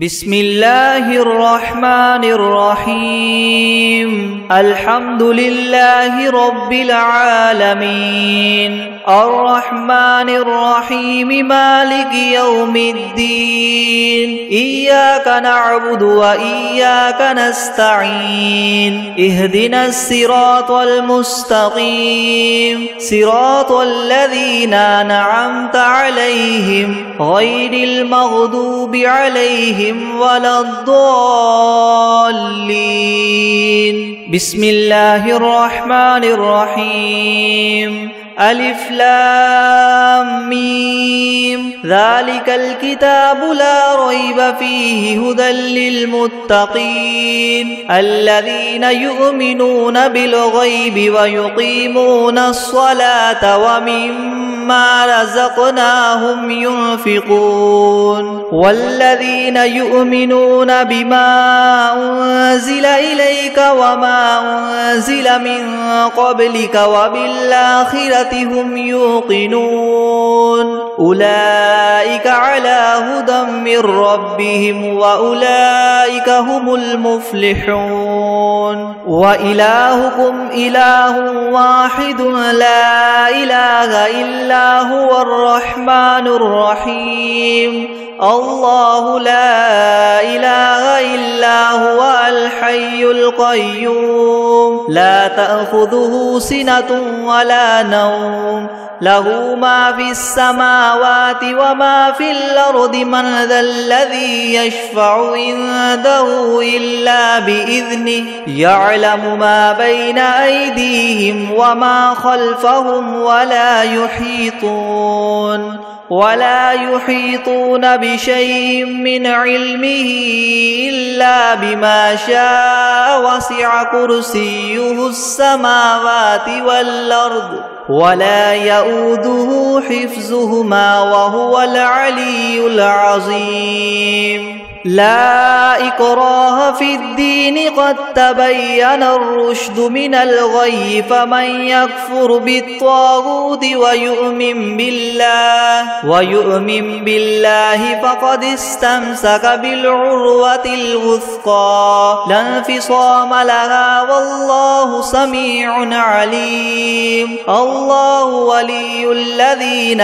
بسم الله الرحمن الرحيم. الحمد لله رب العالمين، الرحمن الرحيم، مالك يوم الدين. إياك نعبد وإياك نستعين. اهدنا الصراط المستقيم، صراط الذين أنعمت عليهم غير المغضوب عليهم ولا الضالين. بسم الله الرحمن الرحيم. ألف لام ميم. ذلك الكتاب لا ريب فيه هدى للمتقين الذين يؤمنون بالغيب ويقيمون الصلاة ومما رزقناهم ينفقون والذين يؤمنون بما أنزل إليك وما أنزل من قبلك وبالآخرة هم يوقنون أولئك على هدى من ربهم وأولئك هم المفلحون. وإلهكم إله واحد لا إله إلا هو الرحمن الرحيم. الله لا إله إلا هو الحي القيوم لا تأخذه سنة ولا نوم له ما في السماوات وما في الأرض. من ذا الذي يشفع عنده إلا بإذنه يعلم ما بين أيديهم وما خلفهم ولا يحيطون بشيء من علمه إلا بما شاء. وسع كرسيه السماوات والأرض ولا يؤوده حفظهما وهو العلي العظيم. لا إكراه في الدين قد تبين الرشد من الغي. فمن يكفر بالطاغوت ويؤمن بالله فقد استمسك بالعروة الوثقى لا انفصام لها والله سميع عليم. الله ولي الذين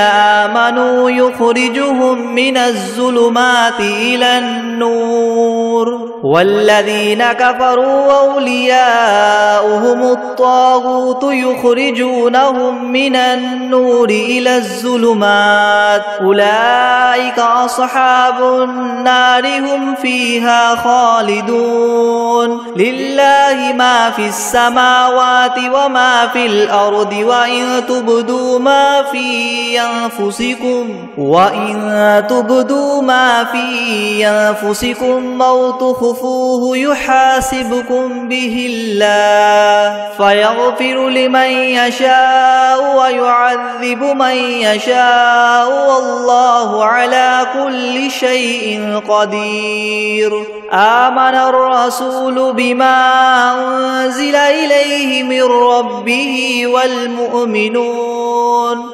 آمنوا يخرجهم من الظلمات إلى النور والذين كفروا أولياؤهم الطاغوت يخرجونهم من النور إلى الظلمات. أولئك أصحاب النار هم فيها خالدون. لله ما في السماوات وما في الأرض وإن تبدوا ما في أنفسكم أو تخفوه يحاسبكم به الله فيغفر لمن يشاء ويعذب من يشاء والله على كل شيء قدير. آمن الرسول بما أنزل إليه من ربه والمؤمنون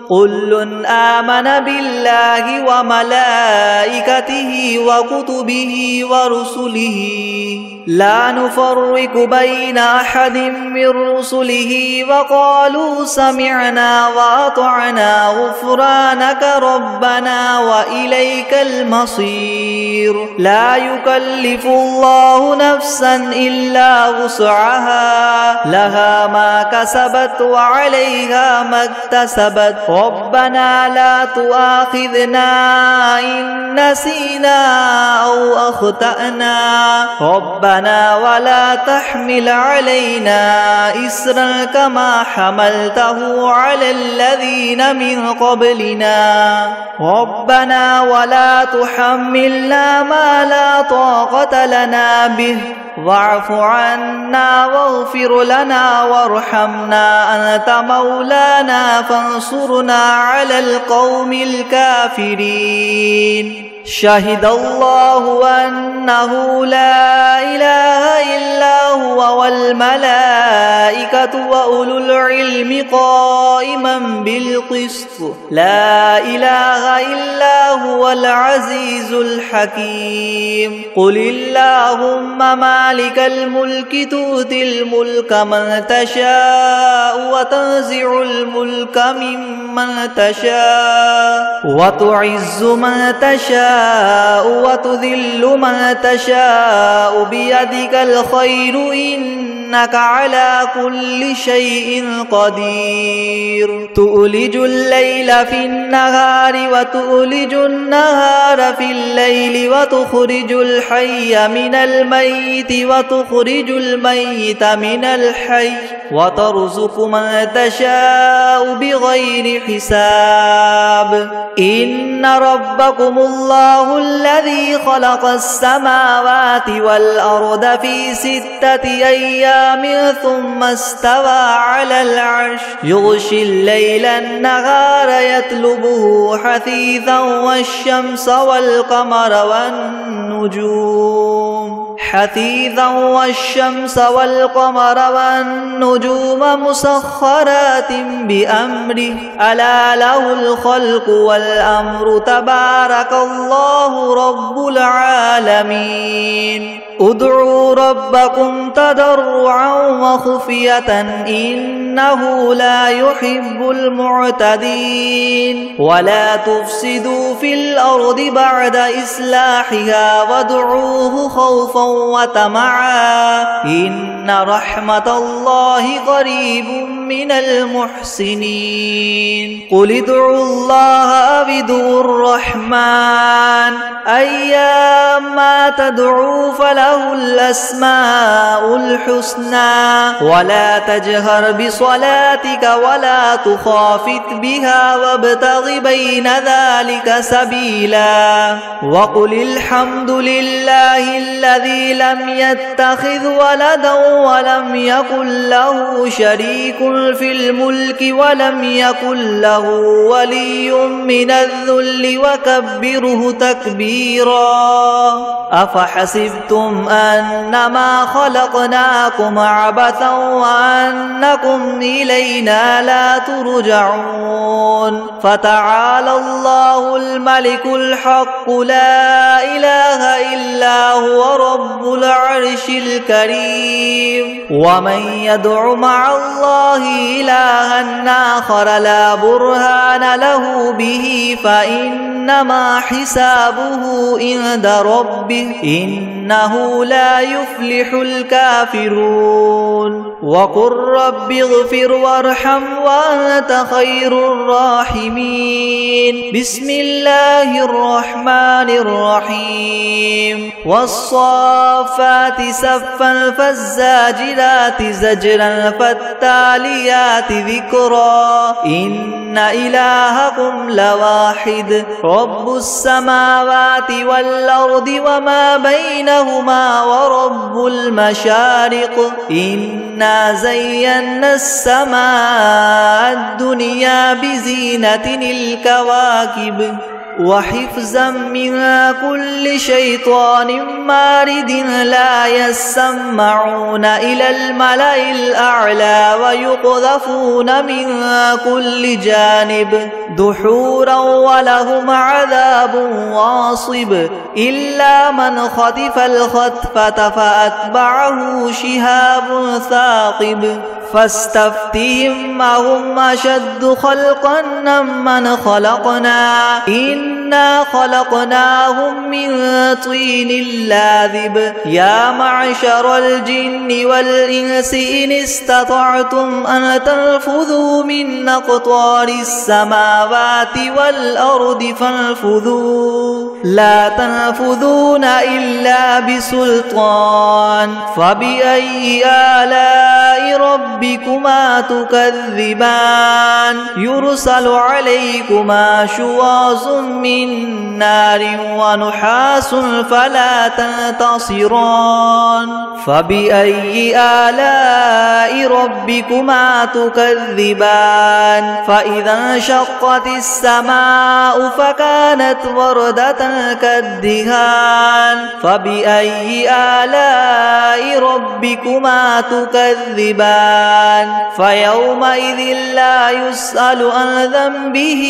كل آمن بالله وملائكته وكتبه ورسله لا نفرق بين أحد من رسله وقالوا سمعنا وأطعنا غفرانك ربنا وإليك المصير. لا يكلف الله نفسا إلا وسعها لها ما كسبت وعليها ما اكتسبت. ربنا لا تؤاخذنا إن نسينا أو أخطأنا ربنا ولا تحمل علينا إسرا كما حملته على الذين من قبلنا ربنا ولا تحملنا ما لا طاقة لنا به واعف عنا واغفر لنا وارحمنا أنت مولانا فانصرنا على القوم الكافرين. شهد الله أنه لا إله إلا هو والملائكة والملائكة وأولو العلم قائما بالقسط لا إله إلا هو العزيز الحكيم قل اللهم مالك الملك تؤتي الملك من تشاء وتنزع الملك ممن تشاء وتعز من تشاء وتذل من تشاء بيدك الخير إنك على كل شيء قدير تؤلج الليل في النهار وتؤلج النهار في الليل وتخرج الحي من الميت وتخرج الميت من الحي وترزق من تشاء بغير حساب إن ربكم الله الذي خلق السماوات والأرض في 6 أيام ثم استوى على العرش يغشي الليل النهار يطلبه حثيثا والشمس والقمر والنجوم مسخرات بأمره ألا له الخلق والأمر تبارك الله رب العالمين ادعوا ربكم تضرعا وخفية إنه لا يحب المعتدين ولا تفسدوا في الأرض بعد إصلاحها وادعوه خوفا وطمعا إن رحمة الله قريب من المحسنين قل ادعوا الله أو ادعوا الرحمن أيما تدعوا فله الأسماء الحسنى ولا تجهر بصلاتك ولا تخافت بها وابتغ بين ذلك سبيلا وقل الحمد لله الذي لم يتخذ ولدا ولم يكن له شريك في الملك ولم يكن له ولي من الذل وكبره تكبيرا أفحسبتم أنما خلقناكم عبثا وأنكم إلينا لا ترجعون فتعالى الله الملك الحق لا إله إلا هو رب العرش الكريم ومن يدع مع الله إلها آخر لا برهان له به فإنما حسابه عند ربه إنه لا يفلح الكافرون وقل رب اغفر وارحم وأنت خير الراحمين بسم الله الرحمن الرحيم والصافات صفا فالزاجرات زجرا فالتاليات ذكرا إن إلهكم لواحد رب السماوات والأرض وما بينهما ورب المشارق إنا زينا السماء الدنيا بزينة الكواكب وحفظا من كل شيطان مارد لا يسمعون إلى الملأ الأعلى ويقذفون من كل جانب دحورا ولهم عذاب واصب إلا من خطف الخطفة فأتبعه شهاب ثاقب فاستفتهم أهم أشد خلقا ممن خلقنا إنا خلقناهم من طين لاذب يا معشر الجن والإنس إن استطعتم أن تنفذوا من أقطار السماوات والأرض فانفذوا لا تنفذون إلا بسلطان فبأي آلاء ربكما تكذبان يرسل عليكما شواظ من من نار ونحاس فلا تنتصران فبأي آلاء ربكما تكذبان فإذا انشقت السماء فكانت وردة كالدهان فبأي آلاء ربكما تكذبان فيومئذ لا يسأل عن ذنبه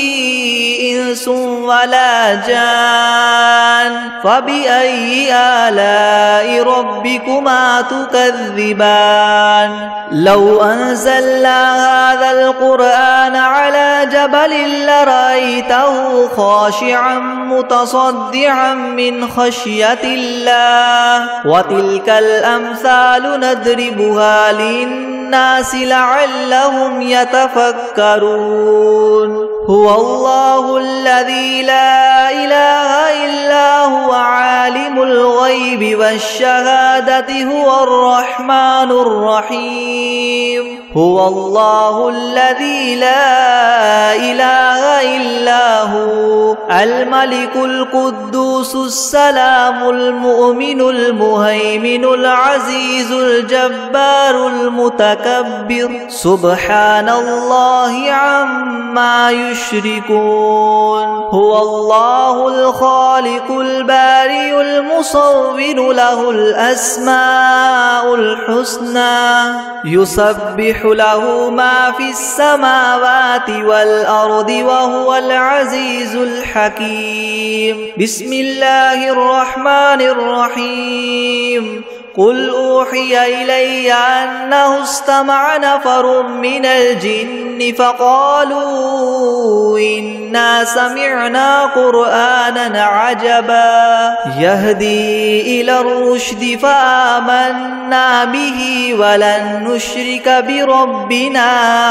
إنس ولا جان فبأي آلاء ربكما تكذبان لو أنزلنا هذا القرآن على جبل لرأيته خاشعا متصدعا من خشية الله وتلك الأمثال نضربها للناس لعلهم يتفكرون هو الله الذي لا إله إلا هو عالم الغيب والشهادة هو الرحمن الرحيم هو الله الذي لا إله إلا هو الملك القدوس السلام المؤمن المهيمن العزيز الجبار المتكبر سبحان الله عما يشركون هو الله الخالق البارئ المصور له الأسماء الحسنى يسبح له ما في السماوات والأرض وهو العزيز الحكيم بسم الله الرحمن الرحيم قل أوحي إلي أنه استمع نفر من الجن فقالوا إنا سمعنا قرآنا عجبا يهدي إلى الرشد فآمنا به ولن نشرك بربنا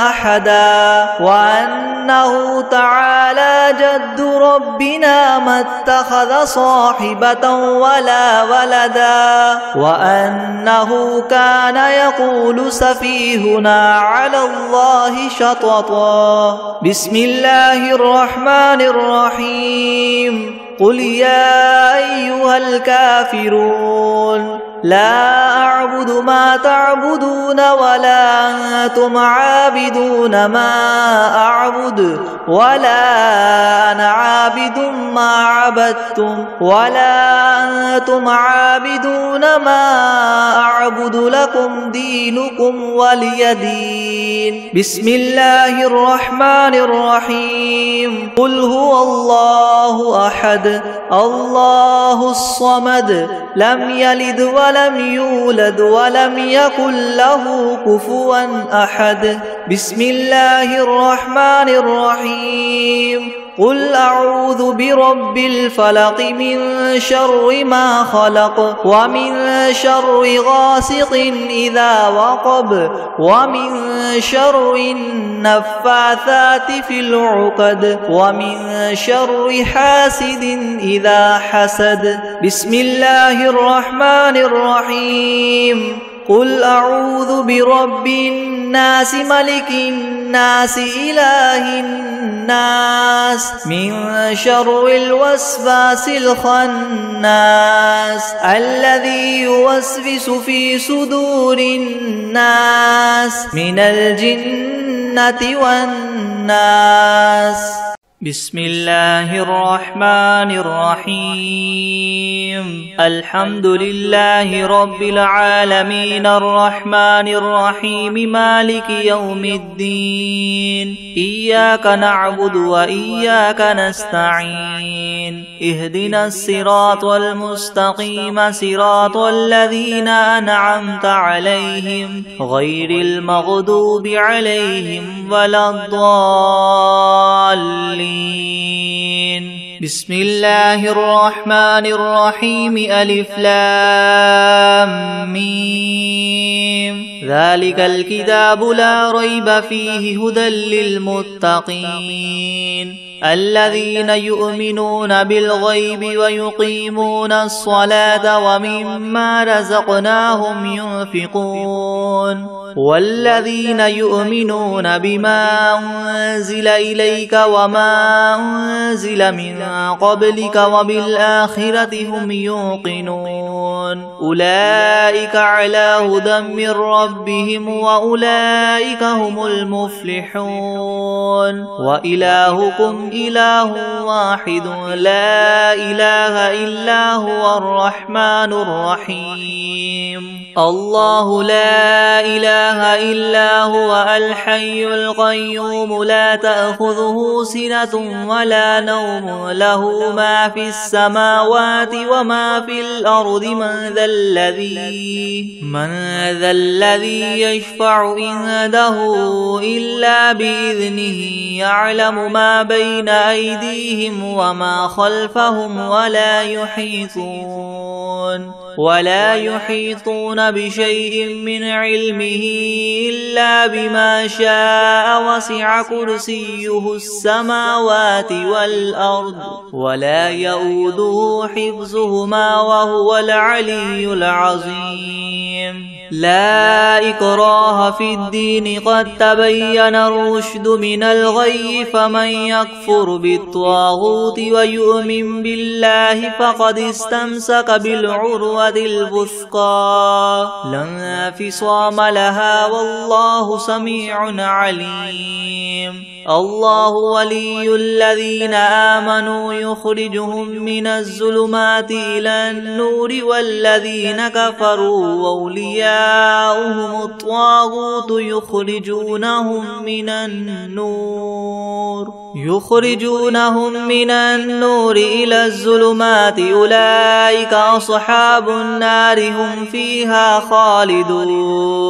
أحدا وأنه تعالى جد ربنا ما اتخذ صاحبة ولا ولدا وأنه كان يقول سفيهنا على الله شططا بسم الله الرحمن الرحيم قل يا أيها الكافرون لا أعبد ما تعبدون ولا أنتم عابدون ما أعبد ولا أنا عابد ما عبدتم ولا أنتم عابدون ما أعبد لكم دينكم ولي دين بسم الله الرحمن الرحيم قل هو الله أحد الله الصمد لم يلد ولم يولد ولم يكن له كفوا أحد بسم الله الرحمن الرحيم قل أعوذ برب الفلق من شر ما خلق ومن شر غاسق إذا وقب ومن شر النفاثات في العقد ومن شر حاسد إذا حسد بسم الله الرحمن الرحيم قل أعوذ برب الناس ملك الناس إله الناس من شر الوسواس الخناس الذي يوسوس في صدور الناس من الجنة والناس بسم الله الرحمن الرحيم الحمد لله رب العالمين الرحمن الرحيم مالك يوم الدين إياك نعبد وإياك نستعين اهدنا الصراط المستقيم صراط الذين أنعمت عليهم غير المغضوب عليهم ولا الضالين بسم الله الرحمن الرحيم ألف لام ميم ذلك الكتاب لا ريب فيه هدى للمتقين الذين يؤمنون بالغيب ويقيمون الصلاة ومما رزقناهم ينفقون والذين يؤمنون بما أنزل إليك وما أنزل من قبلك وبالآخرة هم يوقنون أولئك على هدى من ربهم وأولئك هم المفلحون وإلهكم إله واحد لا إله إلا هو الرحمن الرحيم الله لا إله إلا هو الحي القيوم لا تأخذه سنة ولا نوم له ما في السماوات وما في الأرض من ذا الذي يشفع عنده إلا بإذنه يعلم ما بين أيديهم وما خلفهم ولا يحيطون بشيء من علمه إلا بما شاء وسع كرسيه السماوات والأرض ولا يؤوده حفظهما وهو العلي العظيم لا إكراه في الدين قد تبين الرشد من الغي فمن يكفر بالطاغوت ويؤمن بالله فقد استمسك بالعروة الوثقى لا انفصام لها والله سميع عليم الله ولي الذين آمنوا يخرجهم من الظلمات إلى النور والذين كفروا أولياؤهم الطاغوت يخرجونهم من النور إلى الظلمات أولئك أصحاب النار هم فيها خالدون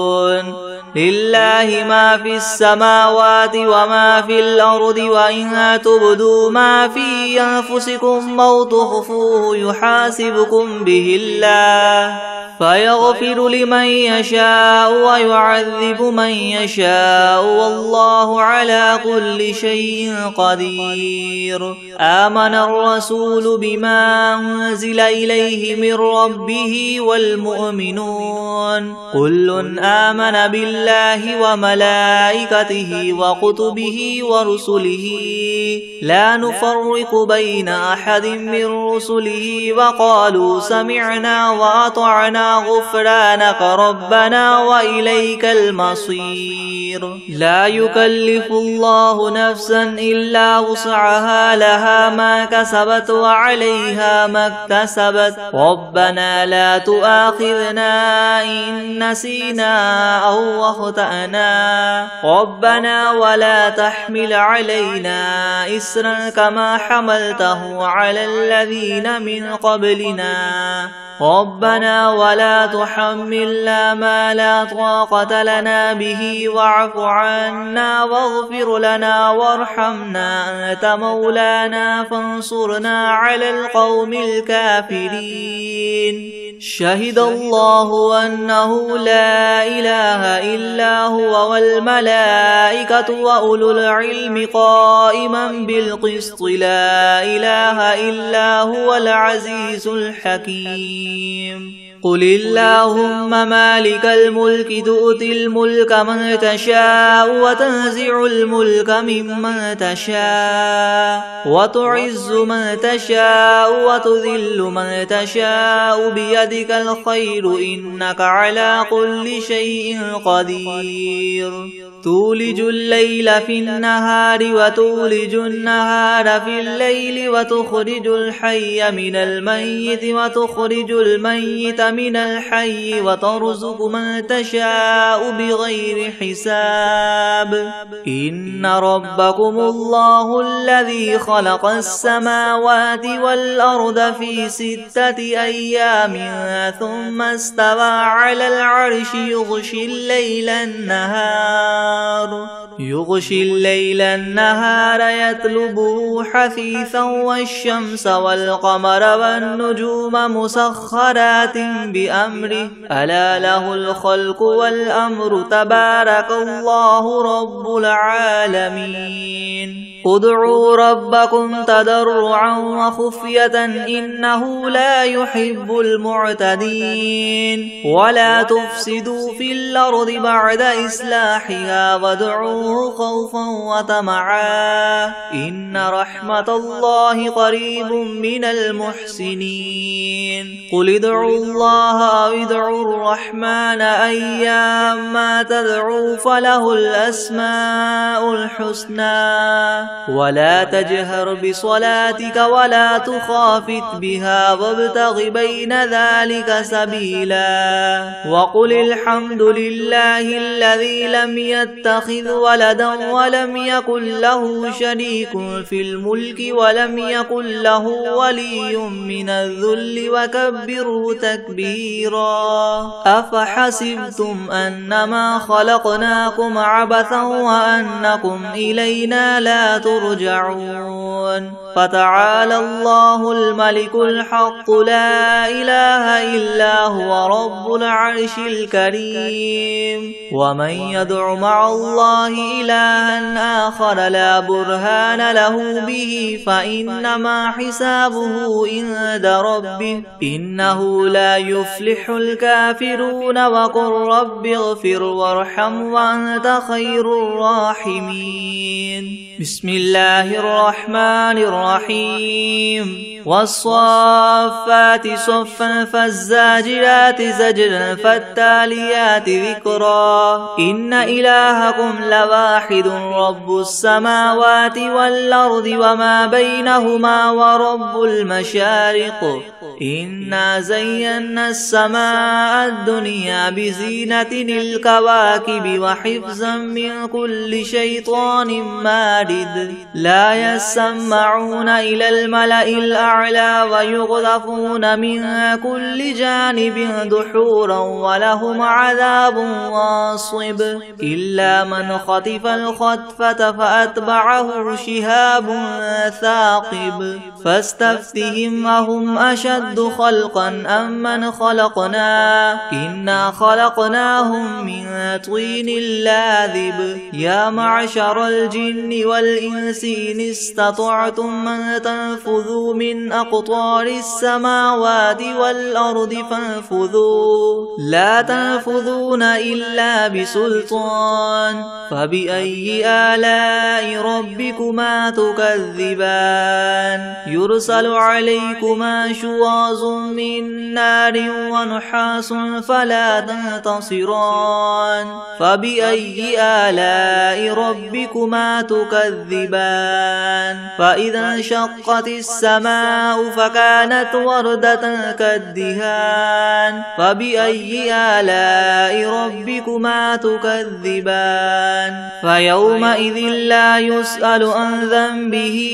لله ما في السماوات وما في الأرض وإن تبدوا ما في أنفسكم أو تخفوه يحاسبكم به الله فيغفر لمن يشاء ويعذب من يشاء والله على كل شيء قدير آمن الرسول بما أنزل إليه من ربه والمؤمنون كل آمن بالله وملائكته وكتبه ورسله لا نفرق بين أحد من رسله وقالوا سمعنا وأطعنا غفرانك ربنا وإليك المصير لا يكلف الله نفسا إلا وسعها لها ما كسبت وعليها ما اكتسبت ربنا لا تؤاخذنا إن نسينا أو أخطأنا ربنا ولا تحمل علينا إسرا كما حملته على الذين من قبلنا ربنا ولا تحملنا ما لا طاقة لنا به واعف عنا واغفر لنا وارحمنا أنت مولانا فانصرنا على القوم الكافرين شهد الله أنه لا إله إلا هو والملائكة وأولو العلم قائما بالقسط لا إله إلا هو العزيز الحكيم قل اللهم مالك الملك تؤتي الملك من تشاء وتنزع الملك ممن تشاء وتعز من تشاء وتذل من تشاء بيدك الخير إنك على كل شيء قدير تولج الليل في النهار وتولج النهار في الليل وتخرج الحي من الميت وتخرج الميت من الحي وترزق من تشاء بغير حساب إن ربكم الله الذي خلق السماوات والأرض في 6 أيام ثم استوى على العرش يغشي الليل النهار يغشي الليل النهار يطلبه حثيثا والشمس والقمر والنجوم مسخرات بأمره ألا له الخلق والأمر تبارك الله رب العالمين ادعوا ربكم تضرعا وخفية إنه لا يحب المعتدين ولا تفسدوا في الأرض بعد إصلاحها وادعوه خوفا وطمعا إن رحمة الله قريب من المحسنين قل ادعوا الله أو ادعوا الرحمن أيما تدعوا فله الأسماء الحسنى ولا تجهر بصلاتك ولا تخافت بها وابتغ بين ذلك سبيلا وقل الحمد لله الذي لم يتخذ ولدا ولم يكن له شريك في الملك ولم يكن له ولي من الذل وكبره تكبيرا أفحسبتم أنما خلقناكم عبثا وأنكم إلينا لا ترجعون فتعالى الله الملك الحق لا إله إلا هو رب العرش الكريم ومن يدع مع الله إلها آخر لا برهان له به فإنما حسابه عند ربه إنه لا يفلح الكافرون وقل رب اغفر وارحم وأنت خير الراحمين بسم الله الرحمن الرحيم والصافات صفا فالزاجرات زجرا فالتاليات ذكرا إن إلهكم لواحد رب السماوات والأرض وما بينهما ورب المشارق إنا زينا السماء الدنيا بزينة الكواكب وحفظا من كل شيطان مارد لا يسمعون إلى الملأ الأعلى ويقذفون من كل جانب دحورا ولهم عذاب واصب إلا من خطف الخطفة فأتبعه شهاب ثاقب فاستفتهم أهم أشد خلقا أم من خلقنا إنا خلقناهم من طين لاذب يا معشر الجن والإنس إن استطعتم من تنفذوا من أقطار السماوات والأرض فانفذوا لا تنفذون إلا بسلطان فبأي آلاء ربكما تكذبان يرسل عليكما شواظ من نار ونحاس فلا تنتصران فبأي آلاء ربكما تكذبان فإذا انشقت السماء فكانت وردة كالدهان فبأي آلاء ربكما تكذبان فيومئذ لا يسأل عن ذنبه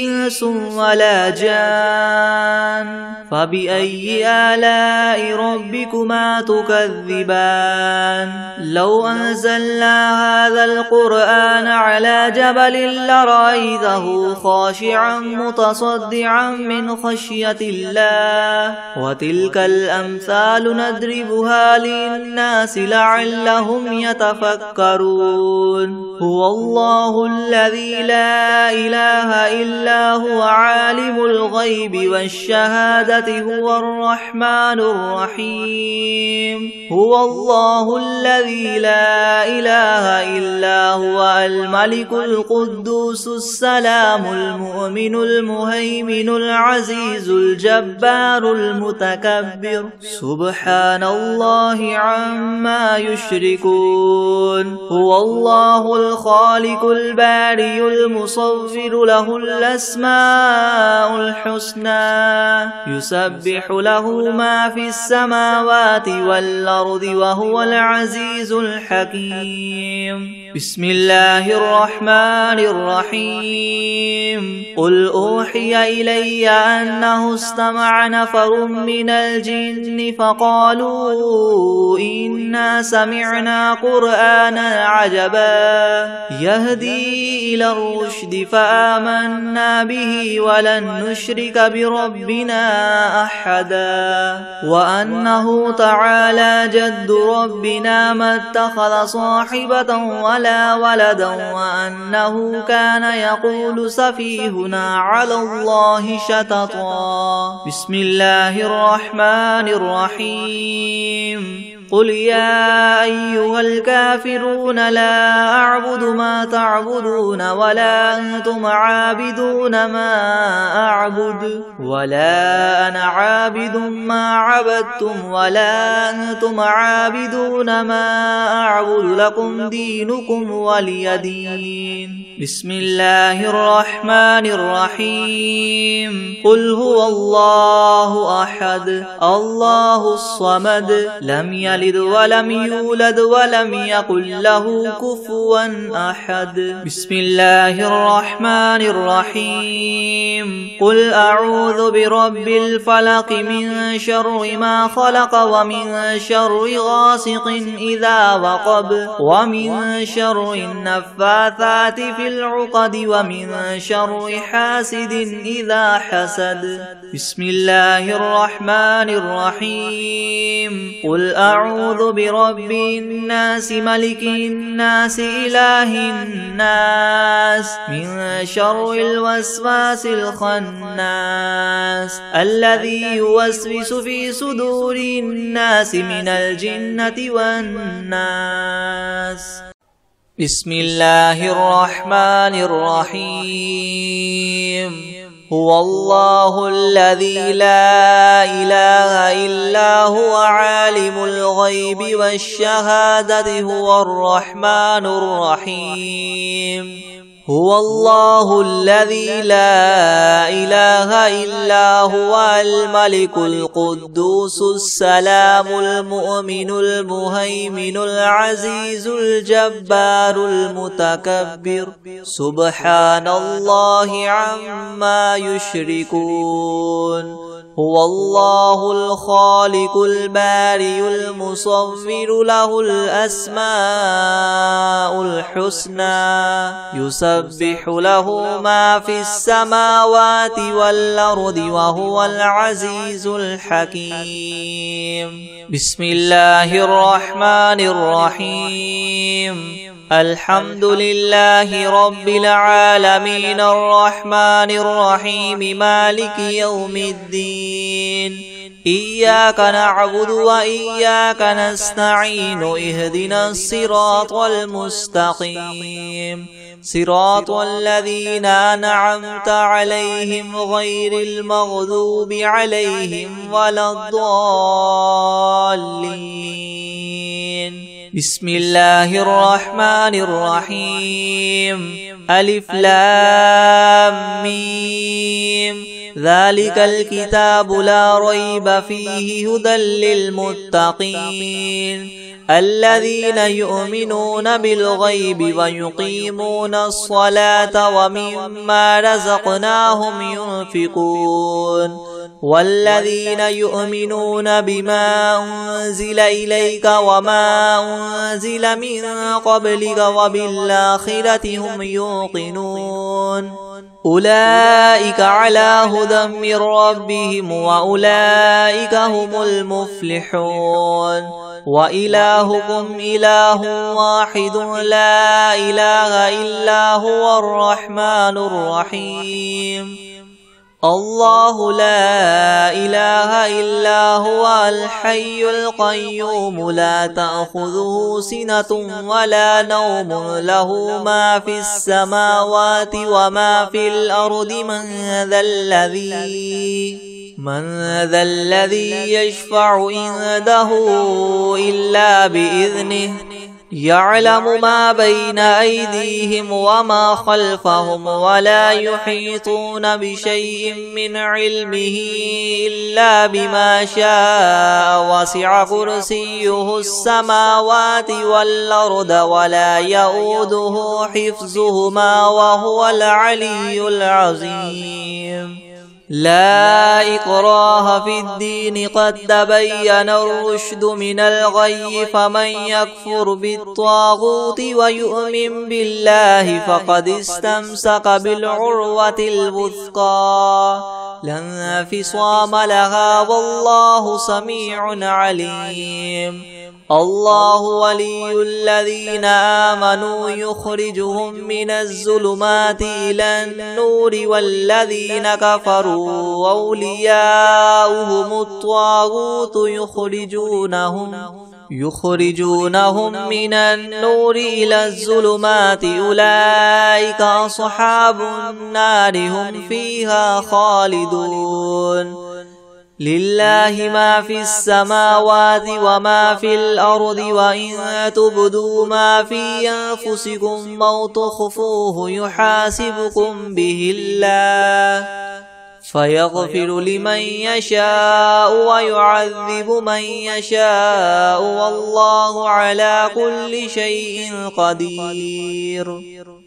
إنس ولا جان فبأي آلاء ربكما تكذبان لو أنزلنا هذا القرآن على جبل لرأيته خاشعا متصدعا من خشية الله وتلك الأمثال نضربها للناس لعلهم يتفكرون هو الله الذي لا إله إلا هو عالم الغيب والشهادة هو الرحمن الرحيم هو الله الذي لا إله إلا هو الملك القدوس السلام المؤمن المهيمن العزيز الجبار المتكبر سبحان الله عما يشركون هو الله الخالق البارئ المصور له الأسماء الحسنى يسبح له ما في السماوات والأرض وهو العزيز الحكيم بسم الله الرحمن الرحيم قل أوحي إلي أنه استمع نفر من الجن فقالوا إنا سمعنا قرآنا عجبا يهدي إلى الرشد فآمنا به ولن نشرك بربنا أحدا وأنه تعالى جد ربنا ما اتخذ صاحبة ولا ولدا وأنه كان يقول سفيهنا على الله شططا. بسم الله الرحمن الرحيم. قل يا أيها الكافرون لا أعبد ما تعبدون ولا أنتم عابدون ما أعبد ولا أنا عابد ما عبدتم ولا أنتم عابدون ما أعبد لكم دينكم ولي دين. بسم الله الرحمن الرحيم. قل هو الله أحد الله الصمد لم يلد ولم يولد ولم يكن له كفوا أحد. بسم الله الرحمن الرحيم. قل أعوذ برب الفلق من شر ما خلق ومن شر غاسق إذا وقب ومن شر النفاثات في العقد ومن شر حاسد إذا حسد. بسم الله الرحمن الرحيم. قل أعوذ برب الناس ملك الناس إله الناس من شر الوسواس الخناس الذي يوسوس في صدور الناس من الجنة والناس. بسم الله الرحمن الرحيم. هو الله الذي لا إله إلا هو عالم الغيب والشهادة هو الرحمن الرحيم. هو الله الذي لا إله إلا هو الملك القدوس السلام المؤمن المهيمن العزيز الجبار المتكبر سبحان الله عما يشركون. هو الله الخالق البارئ المصور له الأسماء الحسنى يسبح له ما في السماوات والأرض وهو العزيز الحكيم. بسم الله الرحمن الرحيم. الحمد لله رب العالمين الرحمن الرحيم مالك يوم الدين. إياك نعبد وإياك نستعين اهدنا الصراط المستقيم صراط الذين أنعمت عليهم غير المغضوب عليهم ولا الضالين. بسم الله الرحمن الرحيم. ألف لام ميم ذلك الكتاب لا ريب فيه هدى للمتقين الذين يؤمنون بالغيب ويقيمون الصلاة ومما رزقناهم ينفقون والذين يؤمنون بما أنزل إليك وما أنزل من قبلك وبالآخرة هم يوقنون أولئك على هدى من ربهم وأولئك هم المفلحون. وإلهكم إله واحد لا إله إلا هو الرحمن الرحيم. الله لا إله إلا هو الحي القيوم لا تأخذه سنة ولا نوم له ما في السماوات وما في الأرض من ذا الذي يشفع عنده إلا بإذنه يعلم ما بين أيديهم وما خلفهم ولا يحيطون بشيء من علمه إلا بما شاء وسع كرسيه السماوات والأرض ولا يؤوده حفظهما وهو العلي العظيم. لا إكراه في الدين قد تبين الرشد من الغي فمن يكفر بالطاغوت ويؤمن بالله فقد استمسك بالعروة الوثقى لا انفصام لها والله سميع عليم الله ولي الذين آمنوا يخرجهم من الظلمات إلى النور والذين كفروا أولياؤهم الطاغوت يخرجونهم من النور إلى الظلمات أولئك أصحاب النار هم فيها خالدون لله ما في السماوات وما في الأرض وإن تبدوا ما في أنفسكم أو تخفوه يحاسبكم به الله فيغفر لمن يشاء ويعذب من يشاء والله على كل شيء قدير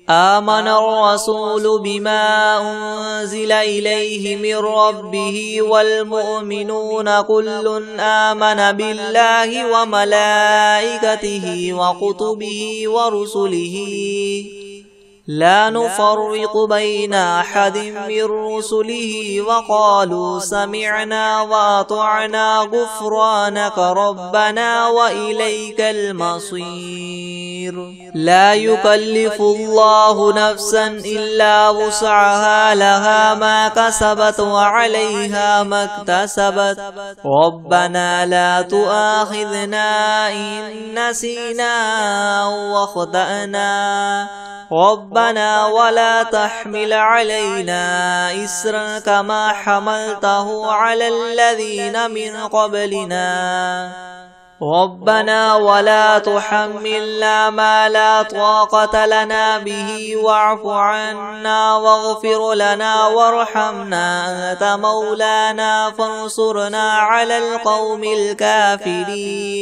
آمن الرسول بما أنزل إليه من ربه والمؤمنون كل آمن بالله وملائكته وكتبه ورسله لا نفرق بين أحد من رسله وقالوا سمعنا وأطعنا غفرانك ربنا وإليك المصير لا يكلف الله نفسا إلا وسعها لها ما كسبت وعليها ما اكتسبت ربنا لا تؤاخذنا إن نسينا أو أخطأنا ربنا ولا تحمل علينا إسرا كما حملته على الذين من قبلنا ربنا ولا تحملنا ما لا طاقة لنا به واعف عنا واغفر لنا وارحمنا أنت مولانا فانصرنا على القوم الكافرين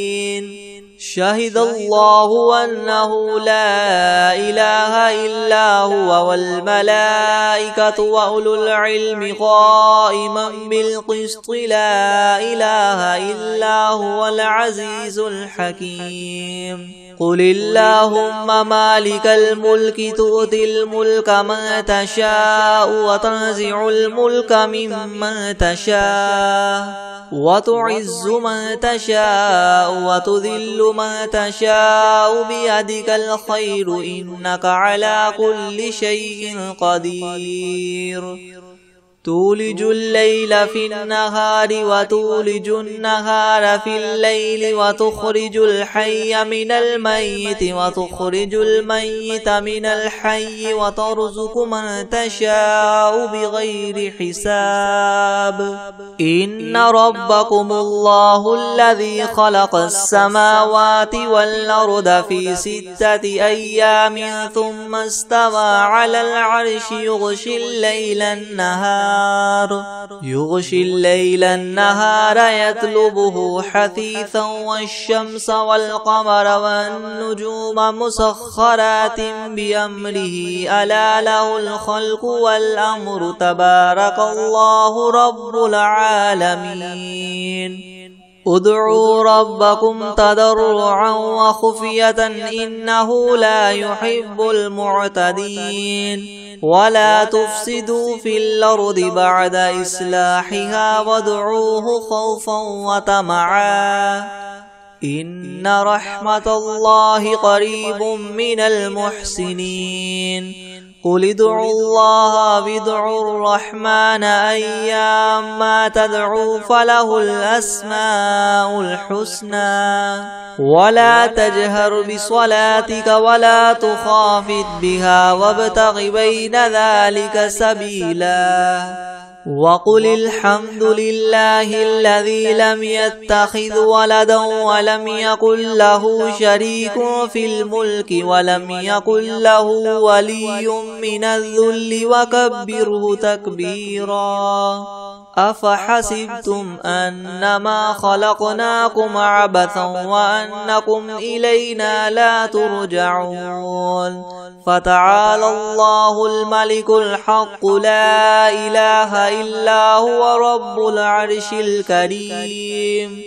شهد الله أنه لا إله إلا هو والملائكة وأولو العلم قائما بالقسط لا إله إلا هو العزيز الحكيم قل اللهم مالك الملك تؤتي الملك من تشاء وتنزع الملك ممن تشاء وتعز من تشاء وتذل من تشاء بيدك الخير إنك على كل شيء قدير تولج الليل في النهار وتولج النهار في الليل وتخرج الحي من الميت وتخرج الميت من الحي وترزق من تشاء بغير حساب إن ربكم الله الذي خلق السماوات والأرض في 6 أيام ثم استوى على العرش يغشي الليل النهار يطلبه حثيثا والشمس والقمر والنجوم مسخرات بأمره ألا له الخلق والأمر تبارك الله رب العالمين ادعوا ربكم تضرعا وخفية إنه لا يحب المعتدين ولا تفسدوا في الأرض بعد إصلاحها وادعوه خوفا وطمعا إن رحمة الله قريب من المحسنين قل ادعوا الله وادعوا الرحمن أيما تدعوا فله الأسماء الحسنى ولا تجهر بصلاتك ولا تخافت بها وابتغ بين ذلك سبيلا وقل الحمد لله الذي لم يتخذ ولدا ولم يكن له شريك في الملك ولم يكن له ولي من الذل وكبره تكبيرا أفحسبتم أنما خلقناكم عبثا وأنكم إلينا لا ترجعون فتعالى الله الملك الحق لا إله إلا هو رب العرش الكريم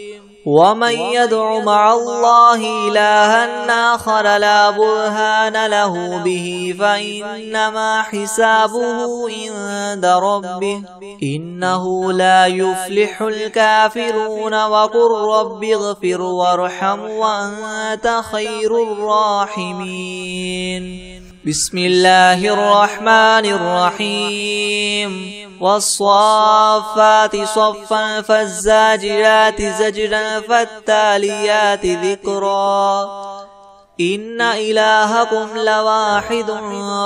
ومن يدع مع الله إلها آخر لا برهان له به فإنما حسابه عند ربه إنه لا يفلح الكافرون وقل رب اغفر وارحم وأنت خير الراحمين بسم الله الرحمن الرحيم والصافات صفا فالزاجرات زجرا فالتاليات ذكرا إن إلهكم لواحد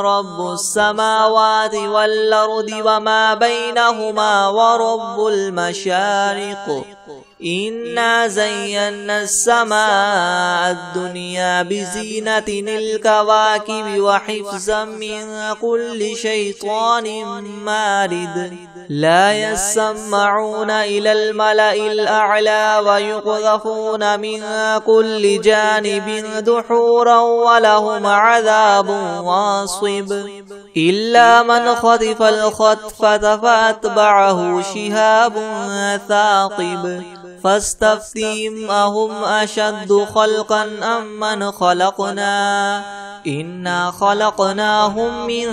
رب السماوات والأرض وما بينهما ورب المشارق إنا زينا السماء الدنيا بزينة الكواكب وحفظا من كل شيطان مارد لا يسمعون إلى الملأ الأعلى ويقذفون من كل جانب دحورا ولهم عذاب واصب إلا من خطف الخطفة فأتبعه شهاب ثاقب فاستفتهم أهم أشد خلقا أم من خلقنا إنا خلقناهم من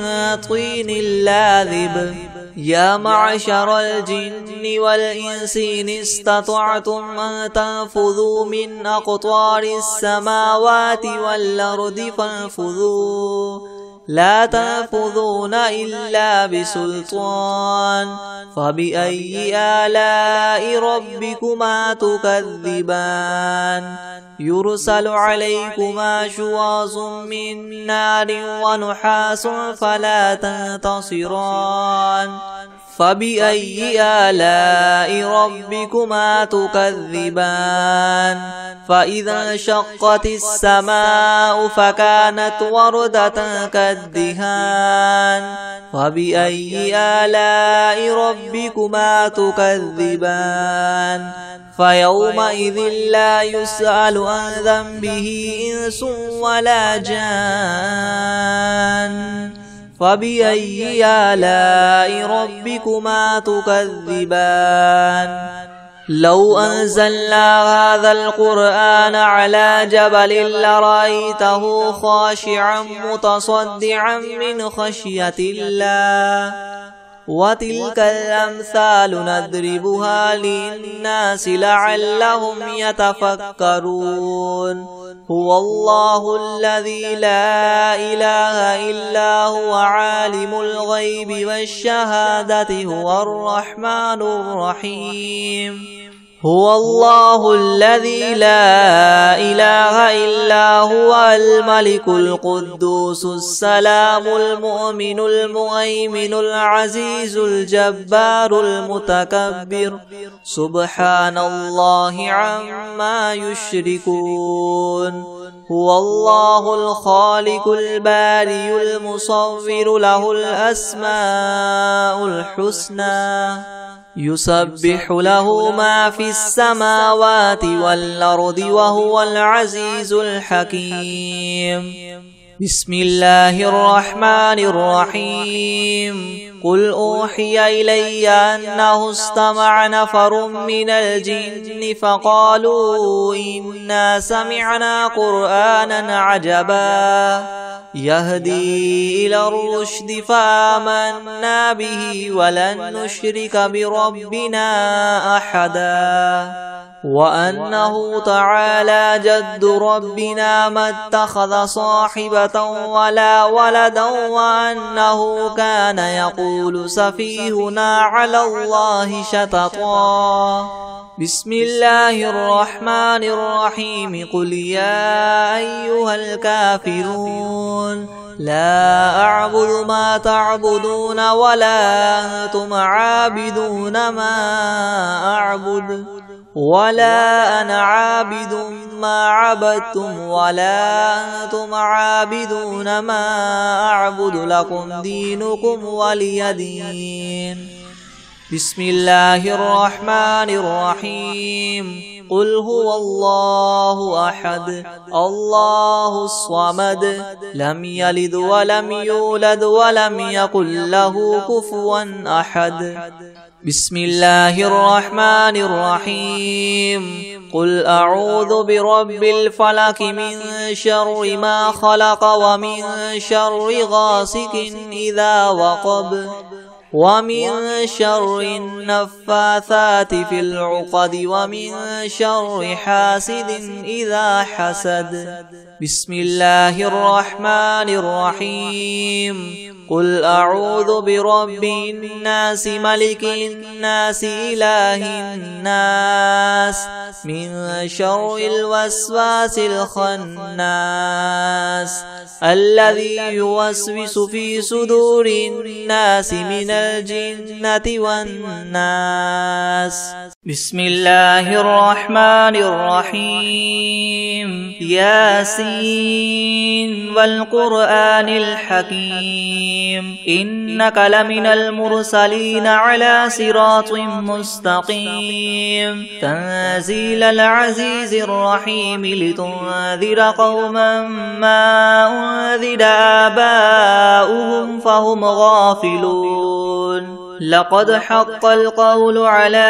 طين لاذب يا معشر الجن والإنس إن استطعتم أن تنفذوا من أقطار السماوات والأرض فانفذوا لا تنفذون إلا بسلطان فبأي آلاء ربكما تكذبان يرسل عليكما شواظ من نار ونحاس فلا تنتصران فبأي آلاء ربكما تكذبان فإذا انشقت السماء فكانت وردة كالدهان فبأي آلاء ربكما تكذبان فيومئذ لا يسأل عن ذنبه إنس ولا جان فبأي آلاء ربكما تكذبان لو أنزلنا هذا القرآن على جبل لرأيته خاشعا متصدعا من خشية الله وتلك الأمثال نضربها للناس لعلهم يتفكرون هو الله الذي لا إله إلا هو عالم الغيب والشهادة هو الرحمن الرحيم هو الله الذي لا إله إلا هو الملك القدوس السلام المؤمن المهيمن العزيز الجبار المتكبر سبحان الله عما يشركون هو الله الخالق البارئ المصور له الأسماء الحسنى يسبح له ما في السماوات والأرض وهو العزيز الحكيم بسم الله الرحمن الرحيم قل أوحي إلي أنه استمع نفر من الجن فقالوا إنا سمعنا قرآنا عجبا يهدي إلى الرشد فآمنا به ولن نشرك بربنا أحدا وأنه تعالى جد ربنا ما اتخذ صاحبة ولا ولدا وأنه كان يقول سفيهنا على الله شططا بسم الله الرحمن الرحيم قل يا أيها الكافرون لا أعبد ما تعبدون ولا أنتم عابدون ما أعبد ولا أنا عابد ما عبدتم ولا أنتم عابدون ما أعبد لكم دينكم ولي دين بسم الله الرحمن الرحيم قل هو الله أحد الله الصمد لم يلد ولم يولد ولم يكن له كفوا أحد بسم الله الرحمن الرحيم قل أعوذ برب الفلق من شر ما خلق ومن شر غاسق إذا وقب ومن شر النفاثات في العقد ومن شر حاسد إذا حسد بسم الله الرحمن الرحيم قل أعوذ برب الناس ملك الناس إله الناس من شر الوسواس الخناس الذي يوسوس في صدور الناس من الجنة والناس بسم الله الرحمن الرحيم ياسين والقرآن الحكيم إنك لمن المرسلين على صراط مستقيم تنزيل العزيز الرحيم لتنذر قوما ما أنذر آباؤهم فهم غافلون لقد حق القول على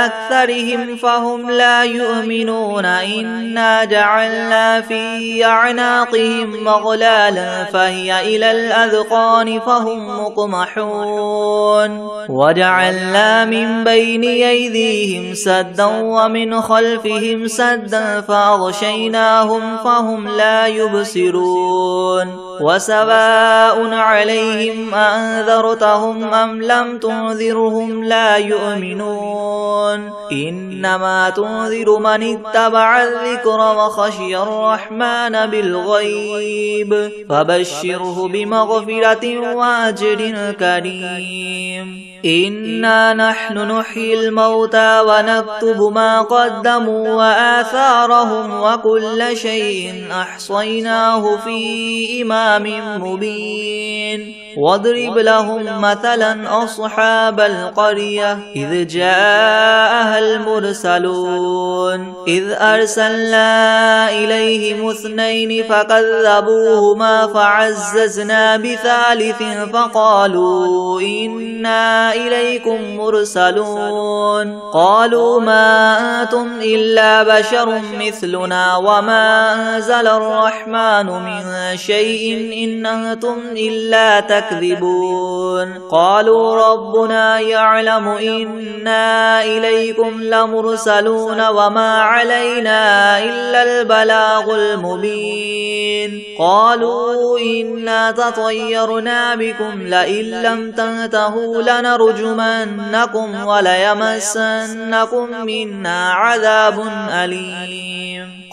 أكثرهم فهم لا يؤمنون إنا جعلنا في أعناقهم مغلالا فهي إلى الأذقان فهم مقمحون وجعلنا من بين أيديهم سدا ومن خلفهم سدا فأغشيناهم فهم لا يبصرون وسواء عليهم أنذرتهم أم لم تنذرهم لا يؤمنون إنما تنذر من اتبع الذكر وخشي الرحمن بالغيب فبشره بمغفرة وأجر كريم إنا نحن نحيي الموتى ونكتب ما قدموا وآثارهم وكل شيء أحصيناه في إمام مبين واضرب لهم مثلا أصحاب القرية إذ جاءها المرسلون إذ أرسلنا إليهم اثنين فكذبوهما فعززنا بثالث فقالوا إنا إليكم مرسلون قالوا ما أنتم إلا بشر مثلنا وما أنزل الرحمن من شيء إن أنتم إلا تكذبون قالوا ربنا يعلم إنا إليكم لمرسلون وما علينا إلا البلاغ المبين قالوا إنا تطيرنا بكم لئن لم تنتهوا لنرجمنكم وليمسنكم منا عذاب أليم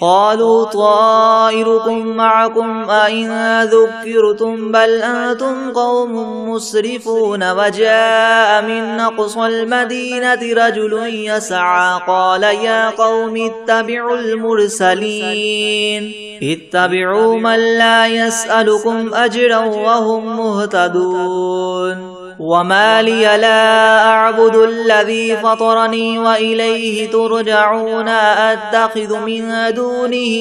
قالوا طائركم معكم أئن ذكرتم بل أنتم قوم مسرفون وجاء من أقصى المدينة رجل يسعى قال يا قوم اتبعوا المرسلين اتبعوا من لا يسألكم أجرا وهم مهتدون وما لي لا أعبد الذي فطرني وإليه ترجعون أتخذ من دونه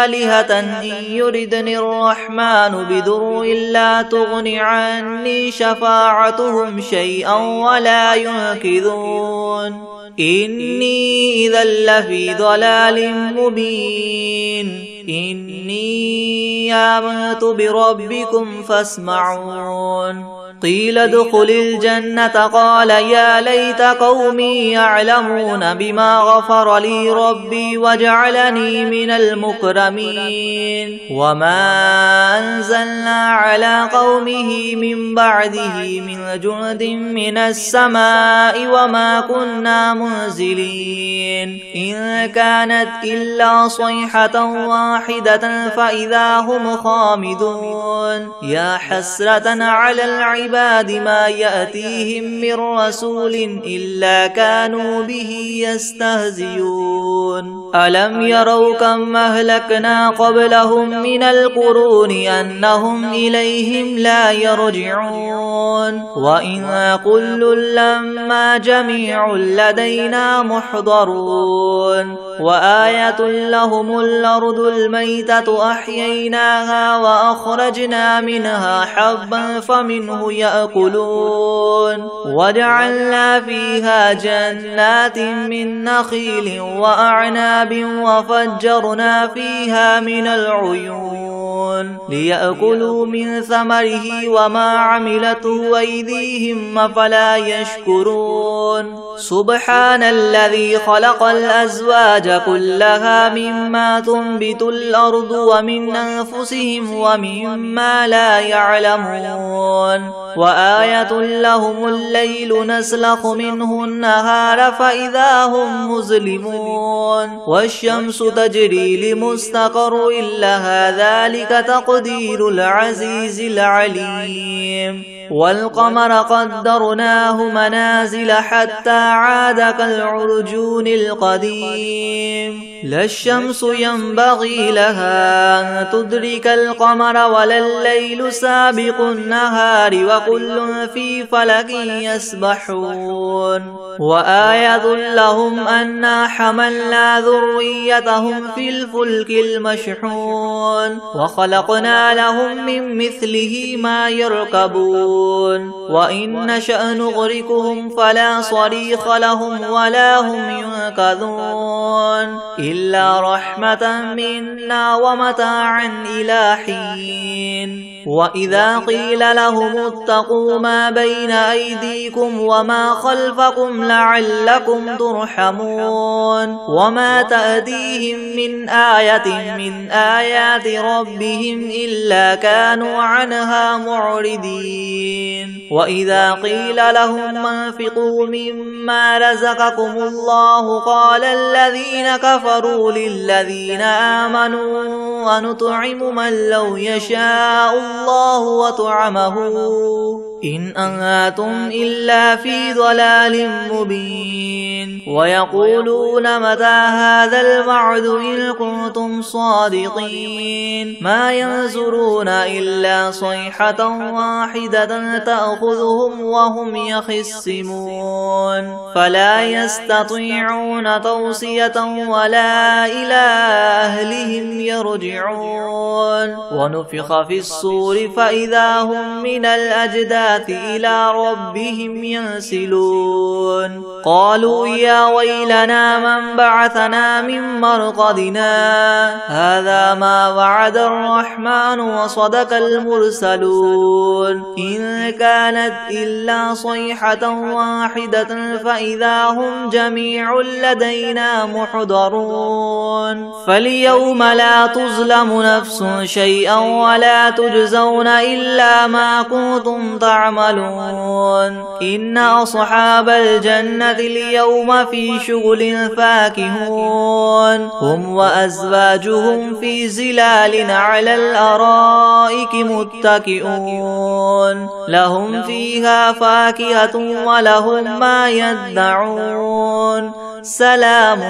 آلهة إن يردني الرحمن بضر لا تغن عني شفاعتهم شيئا ولا ينقذون إني إذا لفي ضلال مبين إني آمنت بربكم فاسمعون قيل ادخل الجنة قال يا ليت قومي يعلمون بما غفر لي ربي وجعلني من المكرمين وما أنزلنا على قومه من بعده من جند من السماء وما كنا منزلين إن كانت إلا صيحة واحدة فإذا هم خامدون يا حسرة على العباد العباد ما يأتيهم من رسول إلا كانوا به يستهزئون ألم يروا كم أهلكنا قبلهم من القرون أنهم إليهم لا يرجعون وإن كل لما جميع لدينا محضرون وآية لهم الأرض الميتة أحييناها وأخرجنا منها حبا فمنه يأكلون وجعلنا فيها جنات من نخيل وأعناب وفجرنا فيها من العيون ليأكلوا من ثمره وما عملته أيديهم أفلا يشكرون سبحان الذي خلق الأزواج كلها مما تنبت الأرض ومن أنفسهم ومما لا يعلمون وآية لهم الليل نسلخ منه النهار فإذا هم مظلمون والشمس تجري لمستقر لها ذلك تقدير العزيز العليم والقمر قدرناه منازل حتى عاد كالعرجون القديم لا الشمس ينبغي لها أن تدرك القمر ولا الليل سابق النهار وكل في فلك يسبحون وآية لهم أنا حملنا ذريتهم في الفلك المشحون وخلقنا لهم من مثله ما يركبون وإن نشأ نغرقهم فلا صريخ لهم ولا هم ينقذون إلا رحمة منا ومتاعا إلى حين وإذا قيل لهم اتقوا ما بين أيديكم وما خلفكم لعلكم ترحمون وما تأتيهم من آية من آيات ربهم إلا كانوا عنها معرضين وإذا قيل لهم انفقوا مما رزقكم الله قال الذين كفروا للذين آمنوا ونطعم من لو يشاء الله وطعمه إن أنتم إلا في ضلال مبين ويقولون متى هذا الوعد إن كنتم صادقين ما ينظرون إلا صيحة واحدة تأخذهم وهم يخصمون فلا يستطيعون توصية ولا إلى أهلهم يرجعون ونفخ في الصور فإذا هم من الأجداث إلى ربهم ينسلون قالوا يا ويلنا من بعثنا من مرقدنا هذا ما وعد الرحمن وصدق المرسلون إن كانت إلا صيحة واحدة فإذا هم جميع لدينا محضرون فاليوم لا تظلم نفس شيئا ولا تجزون إلا ما كنتم تعملون إن أصحاب الجنة اليوم في شغل فاكهون هم وأزواجهم في زلال على الأرائك متكئون لهم فيها فاكهة ولهم ما يدعون سلام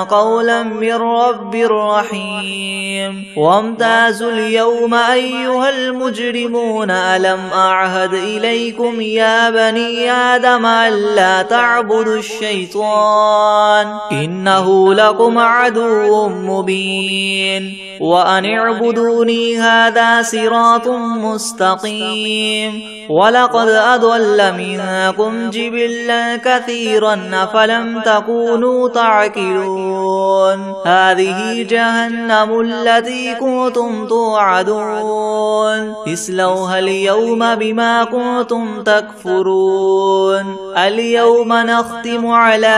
قولا من رب رحيم وامتازوا اليوم أيها المجرمون ألم أعهد إليكم يا بني آدم ألا تعبدوا الشيطان إنه لكم عدو مبين وأن اعبدوني هذا صراط مستقيم ولقد أضل منكم جبلا كثيرا أفلم تكونوا تعقلون هذه جهنم التي كنتم توعدون اصلوها اليوم بما كنتم تكفرون اليوم نختم على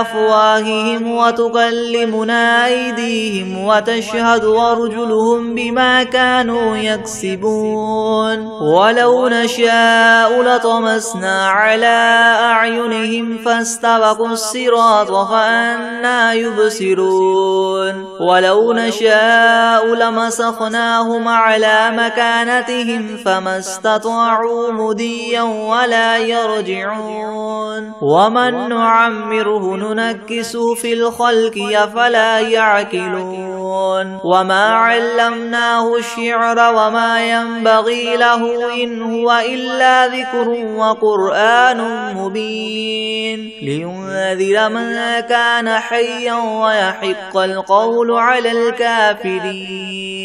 أفواههم وتكلمنا أيديهم وتشهد أرجلهم بما كانوا يكسبون ولو نشاء لطمسنا على أعينهم فاستبقوا الصراط فأنى يبصرون ولو نشاء لمسخناهم على مكانتهم فما استطاعوا مضيا ولا يرجعون ومن نعمره ننكسه في الخلق أفلا يعقلون وما علمناه الشعر وما ينبغي له إن هو إلا ذكر وقرآن مبين لينذر من كان حيا ويحق القول على الكافرين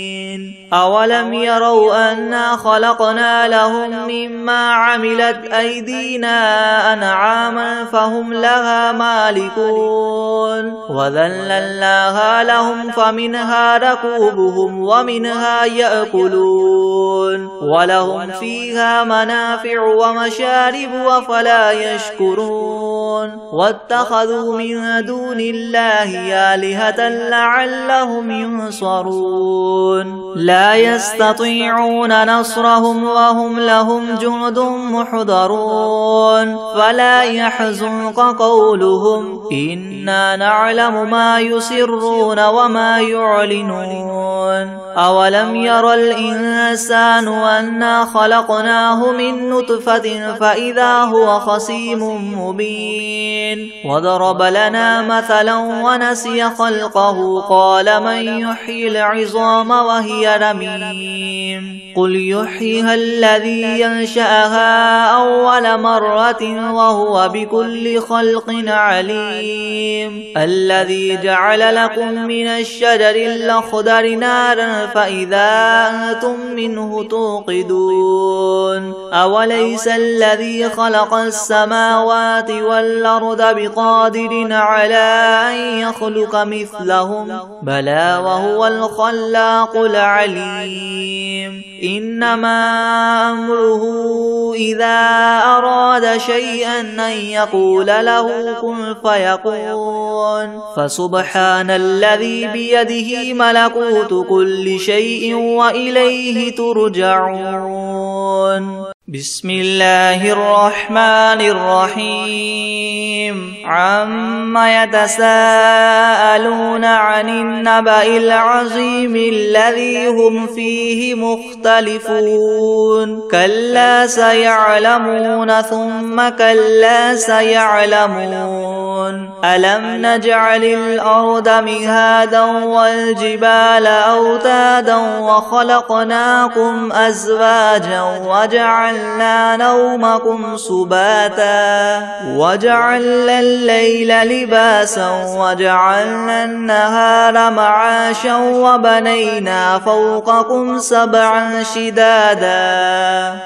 أولم يروا أنا خلقنا لهم مما عملت أيدينا أنعاما فهم لها مالكون وذللناها لهم فمنها ركوبهم ومنها يأكلون ولهم فيها منافع ومشارب أفلا يشكرون واتخذوا من دون الله آلهة لعلهم ينصرون لا يستطيعون نصرهم وهم لهم جند محضرون فلا يحزنك قولهم إنا نعلم ما يسرون وما يعلنون أولم ير الإنسان أنا خلقناه من نطفة فإذا هو خصيم مبين وضرب لنا مثلا ونسي خلقه قال من يحيي العظام وهي رميم قل يحييها الذي ينشأها أول مرة وهو بكل خلق عليم الذي جعل لكم من الشجر الأخضر نارا فإذا أنتم منه توقدون أوليس الذي خلق السماوات والأرض بقادر على أن يخلق مثلهم بلى وهو الخلاق العليم إنما أمره إذا أراد شيئا أن يقول له كن فيكون فسبحان الذي بيده ملكوت كل شيء وإليه ترجعون بسم الله الرحمن الرحيم عما يتساءلون عن النبأ العظيم الذي هم فيه مختلفون كلا سيعلمون ثم كلا سيعلمون ألم نجعل الأرض مهادا والجبال أوتادا وخلقناكم أزواجا وجعلنا نومكم سباتا وجعلنا الليل لباسا وجعلنا النهار معاشا وبنينا فوقكم سبعا شدادا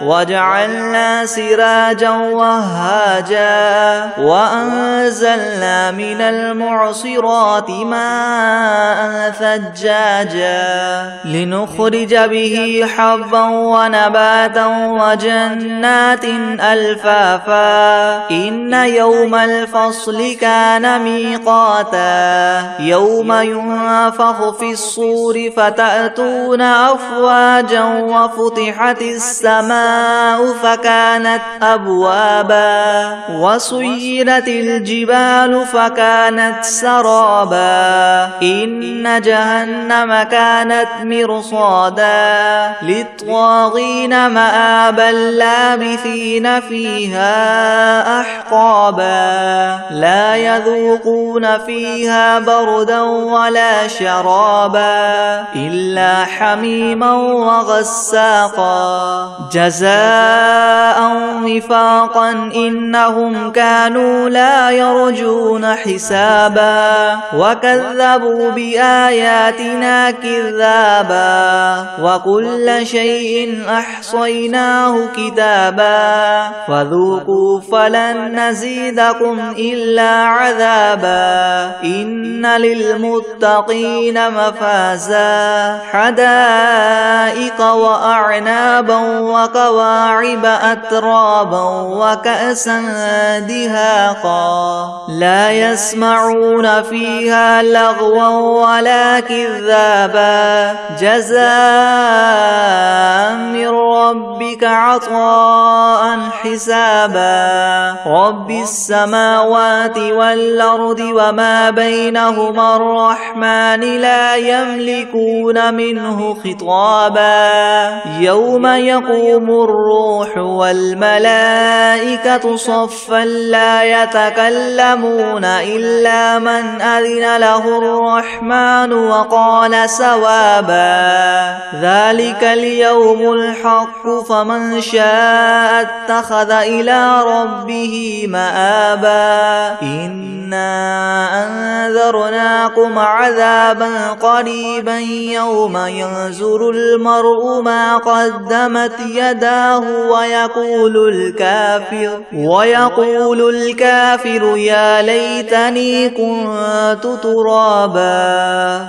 وجعلنا سراجا وهاجا وأنزلنا من المعصرات ماء ثجاجا لنخرج به حبا ونباتا وجنات ألفافا إن يوم الفصل كان ميقاتا يوم ينفخ في الصور فتأتون أفواجا وفتحت السماء فكانت أبوابا وسيرت الجبال فكانت سرابا إن جهنم كانت مرصادا للطاغين مآبا لابثين فيها أحقابا لا يذوقون فيها بردا ولا شرابا إلا حميما وغساقا جزاء وفاقا إنهم كانوا لا يرجون حسابا وكذبوا بآياتنا كذابا وكل شيء أحصيناه كتابا فذوقوا فلن نزيدكم إلا عذابا إن للمتقين مفازا حدائق وأعنابا وكواعب أترابا وكأسا دهاقا لا يسمعون فيها لغوا ولا كذابا جزاء من ربك ربك عطاء حسابا رب السماوات والأرض وما بينهما الرحمن لا يملكون منه خطابا يوم يقوم الروح والملائكة صفا لا يتكلمون إلا من أذن له الرحمن وقال سوابا ذلك اليوم الحق فمن شاء اتخذ إلى ربه مآبا إنا أنذرناكم عذابا قريبا يوم ينظر المرء ما قدمت يداه ويقول الكافر يا ليتني كنت ترابا.